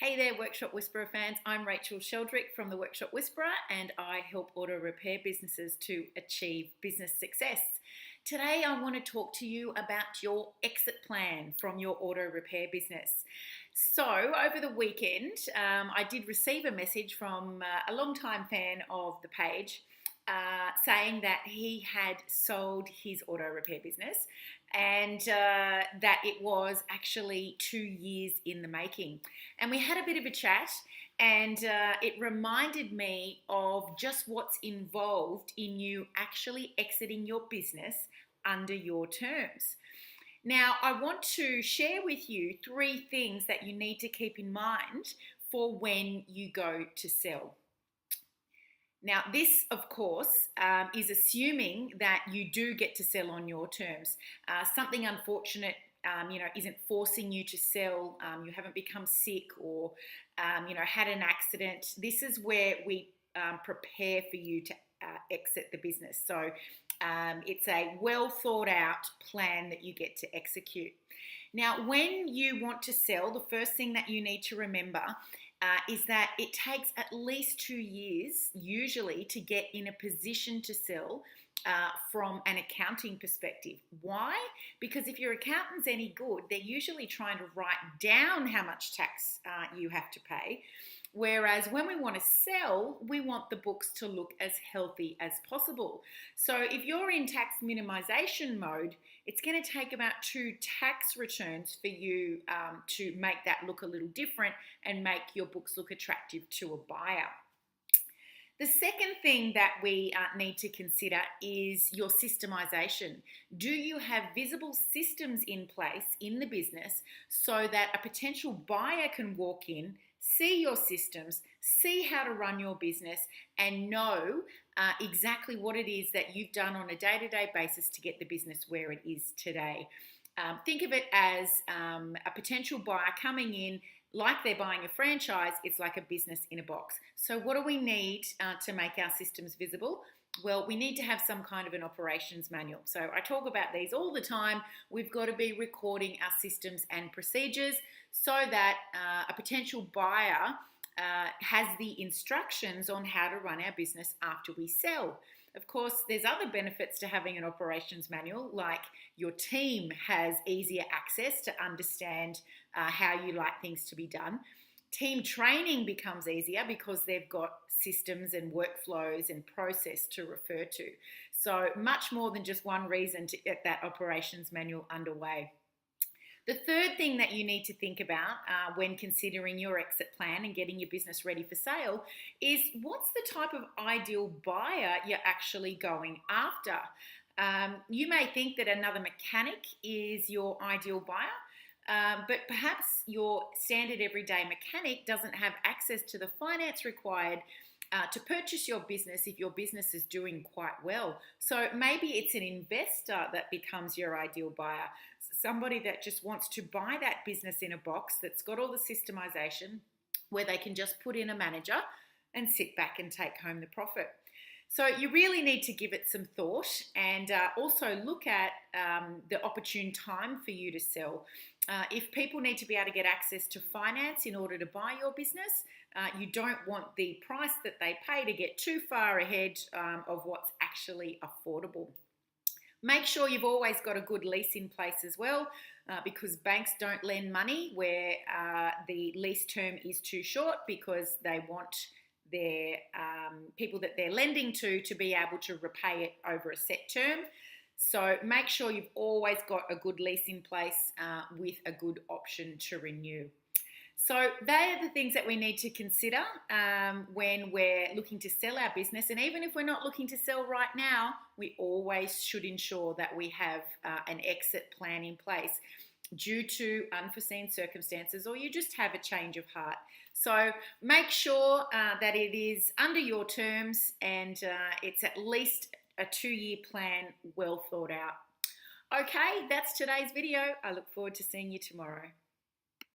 Hey there, Workshop Whisperer fans. I'm Rachel Sheldrick from the Workshop Whisperer, and I help auto repair businesses to achieve business success. Today, I want to talk to you about your exit plan from your auto repair business. So, over the weekend, I did receive a message from a long-time fan of the page saying that he had sold his auto repair business and that it was actually 2 years in the making. And we had a bit of a chat, and it reminded me of just what's involved in you actually exiting your business under your terms. Now, I want to share with you 3 things that you need to keep in mind for when you go to sell. Now, this, of course, is assuming that you do get to sell on your terms. Something unfortunate, isn't forcing you to sell. You haven't become sick or, had an accident. This is where we prepare for you to exit the business. So it's a well thought out plan that you get to execute. Now, when you want to sell, the first thing that you need to remember is that it takes at least 2 years, usually, to get in a position to sell from an accounting perspective. Why? Because if your accountant's any good, they're usually trying to write down how much tax you have to pay. Whereas when we want to sell, we want the books to look as healthy as possible. So if you're in tax minimization mode, it's going to take about 2 tax returns for you to make that look a little different and make your books look attractive to a buyer. The second thing that we need to consider is your systemization. Do you have visible systems in place in the business so that a potential buyer can walk in, see your systems, see how to run your business, and know exactly what it is that you've done on a day-to-day basis to get the business where it is today? Think of it as a potential buyer coming in like they're buying a franchise. It's like a business in a box. So what do we need to make our systems visible? Well, we need to have some kind of an operations manual. So I talk about these all the time. We've got to be recording our systems and procedures so that a potential buyer has the instructions on how to run our business after we sell. Of course, there's other benefits to having an operations manual, like your team has easier access to understand how you like things to be done. Team training becomes easier because they've got systems and workflows and process to refer to. So much more than just one reason to get that operations manual underway. The third thing that you need to think about when considering your exit plan and getting your business ready for sale is what's the type of ideal buyer you're actually going after. You may think that another mechanic is your ideal buyer, but perhaps your standard everyday mechanic doesn't have access to the finance required to purchase your business if your business is doing quite well. So maybe it's an investor that becomes your ideal buyer, somebody that just wants to buy that business in a box that's got all the systemization where they can just put in a manager and sit back and take home the profit. So you really need to give it some thought and also look at the opportune time for you to sell. If people need to be able to get access to finance in order to buy your business, you don't want the price that they pay to get too far ahead of what's actually affordable. Make sure you've always got a good lease in place as well, because banks don't lend money where the lease term is too short, because they want their people that they're lending to be able to repay it over a set term. So make sure you've always got a good lease in place with a good option to renew. So they are the things that we need to consider when we're looking to sell our business. And even if we're not looking to sell right now, we always should ensure that we have an exit plan in place due to unforeseen circumstances, or you just have a change of heart. So make sure that it is under your terms and it's at least a 2-year plan, well thought out. Okay, that's today's video. I look forward to seeing you tomorrow.